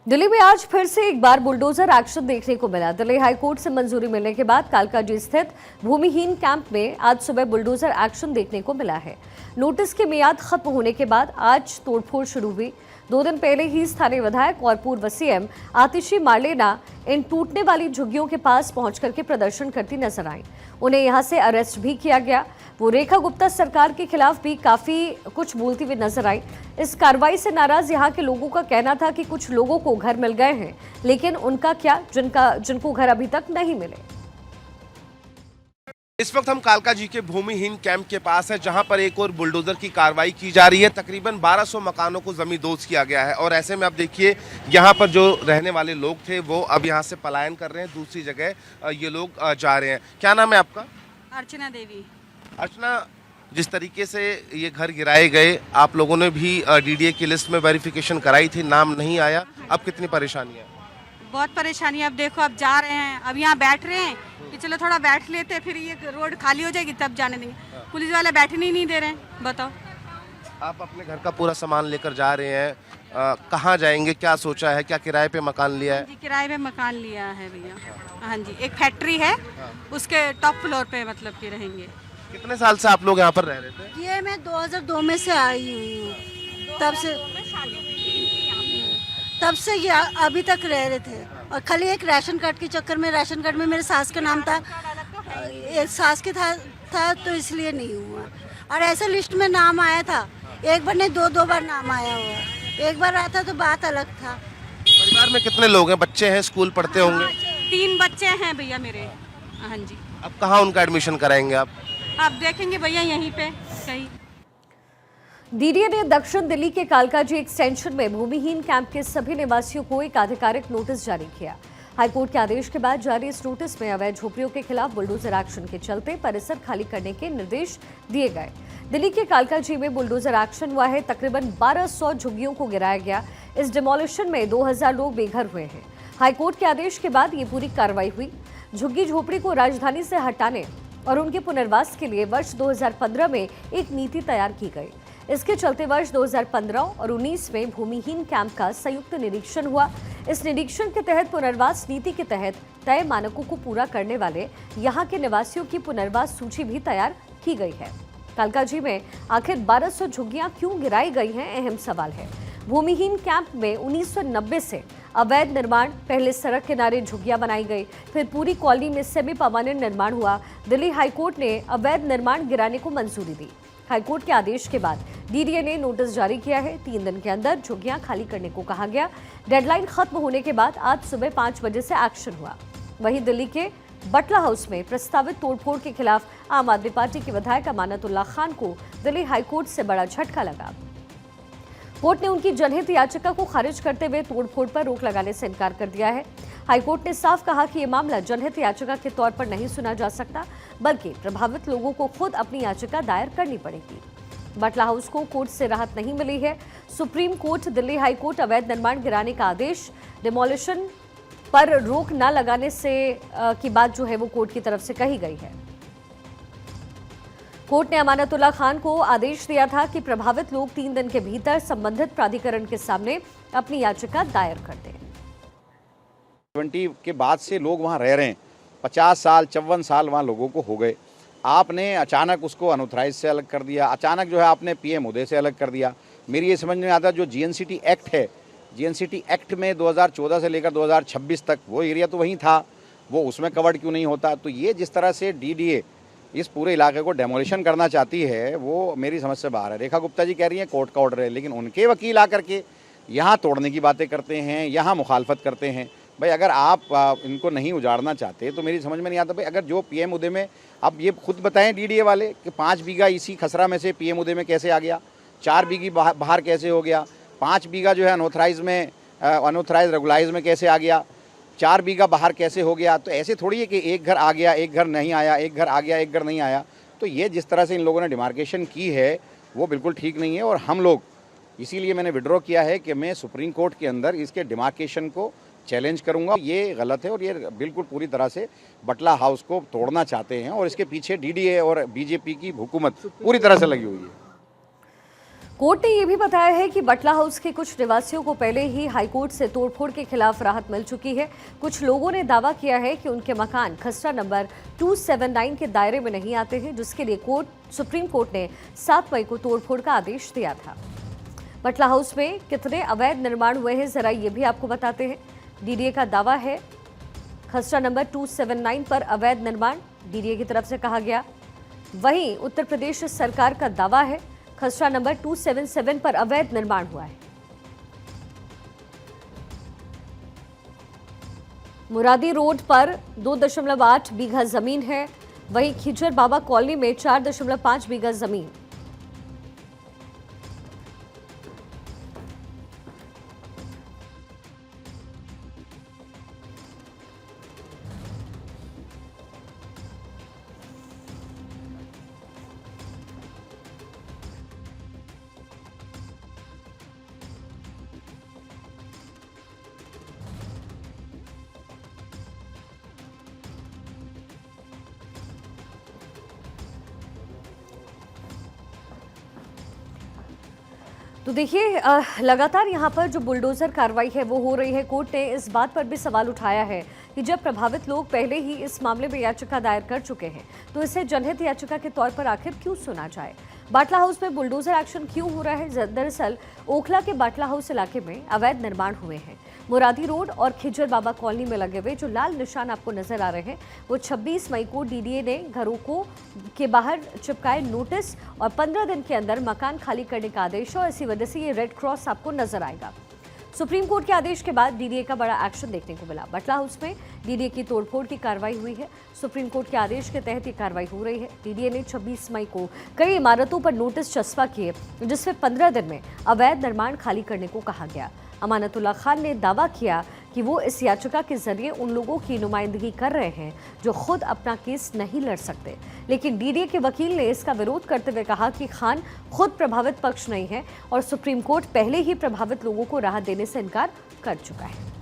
दिल्ली में आज फिर से एक बार बुलडोजर एक्शन देखने को मिला। दिल्ली हाईकोर्ट से मंजूरी मिलने के बाद कालकाजी स्थित भूमिहीन कैंप में आज सुबह बुलडोजर एक्शन देखने को मिला है। नोटिस की मियाद खत्म होने के बाद आज तोड़फोड़ शुरू हुई। 2 दिन पहले ही स्थानीय विधायक और पूर्व सीएम आतिशी मार्लेना इन टूटने वाली झुग्गियों के पास पहुंच करके प्रदर्शन करती नजर आई। उन्हें यहां से अरेस्ट भी किया गया। वो रेखा गुप्ता सरकार के खिलाफ भी काफी कुछ बोलती हुई नजर आई। इस कार्रवाई से नाराज यहां के लोगों का कहना था कि कुछ लोगों को घर मिल गए हैं, लेकिन उनका क्या जिनको घर अभी तक नहीं मिले। इस वक्त हम कालकाजी के भूमिहीन कैंप के पास है, जहां पर एक और बुलडोजर की कार्रवाई की जा रही है। तकरीबन 1200 मकानों को जमींदोज किया गया है और ऐसे में आप देखिए यहां पर जो रहने वाले लोग थे वो अब यहां से पलायन कर रहे हैं, दूसरी जगह ये लोग जा रहे हैं। क्या नाम है आपका? अर्चना देवी। अर्चना, जिस तरीके से ये घर गिराए गए, आप लोगों ने भी डीडीए की लिस्ट में वेरिफिकेशन कराई थी, नाम नहीं आया, अब कितनी परेशानी है? बहुत परेशानी। अब देखो, अब जा रहे हैं, अब यहाँ बैठ रहे हैं कि चलो थोड़ा बैठ लेते, फिर ये रोड खाली हो जाएगी तब जाने देंगे। पुलिस वाले बैठने ही नहीं दे रहे हैं। बताओ, आप अपने घर का पूरा सामान लेकर जा रहे हैं, कहाँ जाएंगे, क्या सोचा है, क्या किराए पे मकान लिया है? जी, किराए पे मकान लिया है भैया। हाँ जी, एक फैक्ट्री है, उसके टॉप फ्लोर पे मतलब कि रहेंगे। कितने साल से आप लोग यहाँ पर रह रहे थे? ये मैं 2002 में से आई हुई हूँ, तब से ये अभी तक रह रहे थे। और खाली एक राशन कार्ड के चक्कर में, राशन कार्ड में मेरे सास का नाम था, एक सास के था तो इसलिए नहीं हुआ। और ऐसे लिस्ट में नाम आया था, एक बार नहीं 2 बार नाम आया हुआ। एक बार आया था तो बात अलग था। परिवार में कितने लोग हैं? बच्चे हैं, स्कूल पढ़ते होंगे? 3 बच्चे हैं भैया मेरे। हाँ जी। अब कहाँ उनका एडमिशन कराएंगे आप? अब देखेंगे भैया यहीं पे कहीं। डीडीए ने दक्षिण दिल्ली के कालकाजी एक्सटेंशन में भूमिहीन कैंप के सभी निवासियों को एक आधिकारिक नोटिस जारी किया। हाईकोर्ट के आदेश के बाद जारी इस नोटिस में अवैध झोपड़ियों के खिलाफ बुलडोजर एक्शन के चलते परिसर खाली करने के निर्देश दिए गए। दिल्ली के कालकाजी में बुलडोजर एक्शन हुआ है। तकरीबन 1200 झुग्गियों को गिराया गया। इस डिमोलिशन में 2000 लोग बेघर हुए हैं। हाईकोर्ट के आदेश के बाद ये पूरी कार्रवाई हुई। झुग्गी झोपड़ी को राजधानी से हटाने और उनके पुनर्वास के लिए वर्ष 2015 में एक नीति तैयार की गई। इसके चलते वर्ष 2015 और 19 में भूमिहीन कैंप का संयुक्त निरीक्षण हुआ। इस निरीक्षण के तहत पुनर्वास नीति के तहत तय मानकों को पूरा करने वाले यहां के निवासियों की पुनर्वास सूची भी तैयार की गई है। कालकाजी में आखिर 1200 झुग्गियां क्यों गिराई गई हैं, अहम सवाल है। भूमिहीन कैंप में 1990 से अवैध निर्माण, पहले सड़क किनारे झुग्गियां बनाई गई, फिर पूरी कॉलोनी में सेमी परमानेंट निर्माण हुआ। दिल्ली हाईकोर्ट ने अवैध निर्माण गिराने को मंजूरी दी। हाईकोर्ट के आदेश के बाद डीडीए ने नोटिस जारी किया है। 3 दिन के अंदर झुग्गियां खाली करने को कहा गया। डेडलाइन खत्म होने के बाद आज सुबह 5 बजे से एक्शन हुआ। वहीं दिल्ली के बटला हाउस में प्रस्तावित तोड़फोड़ के खिलाफ आम आदमी पार्टी के विधायक अमानतुल्लाह खान को दिल्ली हाईकोर्ट से बड़ा झटका लगा। कोर्ट ने उनकी जनहित याचिका को खारिज करते हुए तोड़फोड़ पर रोक लगाने से इनकार कर दिया है। हाईकोर्ट ने साफ कहा कि यह मामला जनहित याचिका के तौर पर नहीं सुना जा सकता, बल्कि प्रभावित लोगों को खुद अपनी याचिका दायर करनी पड़ेगी। बटला हाउस को कोर्ट से राहत नहीं मिली है। सुप्रीम कोर्ट, दिल्ली हाईकोर्ट अवैध निर्माण गिराने का आदेश, डिमोलिशन पर रोक न लगाने से की बात जो है वो कोर्ट की तरफ से कही गई है। कोर्ट ने अमानतुल्लाह खान को आदेश दिया था कि प्रभावित लोग 3 दिन के भीतर संबंधित प्राधिकरण के सामने अपनी याचिका दायर कर दें। 20 के बाद से लोग वहाँ रह रहे हैं। 50 साल 54 साल वहाँ लोगों को हो गए। आपने अचानक उसको अनऑथराइज से अलग कर दिया, अचानक जो है आपने पीएम उदय से अलग कर दिया। मेरी ये समझ में आता, जो जीएनसीटी एक्ट है, जीएनसीटी एक्ट में 2014 से लेकर 2026 तक वो एरिया तो वहीं था, वो उसमें कवर्ड क्यों नहीं होता? तो ये जिस तरह से डीडीए इस पूरे इलाके को डेमोलिशन करना चाहती है, वो मेरी समझ से बाहर है। रेखा गुप्ता जी कह रही हैं कोर्ट का ऑर्डर है, लेकिन उनके वकील आकर के यहाँ तोड़ने की बातें करते हैं, यहाँ मुखालफत करते हैं। भाई अगर आप इनको नहीं उजाड़ना चाहते तो मेरी समझ में नहीं आता। भाई अगर जो पीएम उदय में, आप ये खुद बताएं डीडीए वाले कि 5 बीघा इसी खसरा में से पीएम उदय में कैसे आ गया, 4 बीघी बाहर कैसे हो गया, 5 बीघा जो है अनऑथराइज में, अनऑथराइज रेगुलाइज में कैसे आ गया, 4 बीघा बाहर कैसे हो गया? तो ऐसे थोड़ी है कि एक घर आ गया, एक घर नहीं आया, एक घर आ गया, एक घर नहीं आया। तो ये जिस तरह से इन लोगों ने डिमार्केशन की है वो बिल्कुल ठीक नहीं है। और हम लोग इसीलिए मैंने विड्रॉ किया है कि मैं सुप्रीम कोर्ट के अंदर इसके डिमार्केशन को चैलेंज करूंगा। ये गलत है और ये बिल्कुल पूरी तरह से बटला हाउस को तोड़ना चाहते हैं और इसके पीछे डीडीए और बीजेपी की हुकूमत पूरी तरह से लगी हुई है। कोर्ट ने यह भी बताया है कि बटला हाउस के कुछ निवासियों को पहले ही हाईकोर्ट से तोड़फोड़ के खिलाफ राहत मिल चुकी है। कुछ लोगों ने दावा किया है कि उनके मकान खसरा नंबर 279 के दायरे में नहीं आते हैं, जिसके लिए सुप्रीम कोर्ट ने 7 मई को तोड़फोड़ का आदेश दिया था। बटला हाउस में कितने अवैध निर्माण हुए हैं, जरा ये भी आपको बताते हैं। डीडीए का दावा है खसरा नंबर 279 पर अवैध निर्माण डीडीए की तरफ से कहा गया। वहीं उत्तर प्रदेश सरकार का दावा है खसरा नंबर 277 पर अवैध निर्माण हुआ है। मुरादी रोड पर 2.8 बीघा जमीन है। वहीं खिजर बाबा कॉलोनी में 4.5 बीघा जमीन। तो देखिए लगातार यहाँ पर जो बुलडोजर कार्रवाई है वो हो रही है। कोर्ट ने इस बात पर भी सवाल उठाया है कि जब प्रभावित लोग पहले ही इस मामले में याचिका दायर कर चुके हैं तो इसे जनहित याचिका के तौर पर आखिर क्यों सुना जाए। बाटला हाउस में बुलडोजर एक्शन क्यों हो रहा है? दरअसल ओखला के बाटला हाउस इलाके में अवैध निर्माण हुए हैं। मुरादी रोड और खिजर बाबा कॉलोनी में लगे हुए जो लाल निशान आपको नजर आ रहे हैं वो 26 मई को डीडीए ने घरों के बाहर चिपकाए नोटिस और 15 दिन के अंदर मकान खाली करने का आदेश और इसी वजह से ये रेड क्रॉस आपको नजर आएगा। सुप्रीम कोर्ट के आदेश के बाद डीडीए का बड़ा एक्शन देखने को मिला। बटला हाउस में डीडीए की तोड़फोड़ की कार्रवाई हुई है। सुप्रीम कोर्ट के आदेश के तहत ये कार्रवाई हो रही है। डीडीए ने 26 मई को कई इमारतों पर नोटिस चस्पा किए जिसमें 15 दिन में अवैध निर्माण खाली करने को कहा गया। अमानतुल्लाह खान ने दावा किया कि वो इस याचिका के जरिए उन लोगों की नुमाइंदगी कर रहे हैं जो खुद अपना केस नहीं लड़ सकते, लेकिन डीडीए के वकील ने इसका विरोध करते हुए कहा कि खान खुद प्रभावित पक्ष नहीं है और सुप्रीम कोर्ट पहले ही प्रभावित लोगों को राहत देने से इनकार कर चुका है।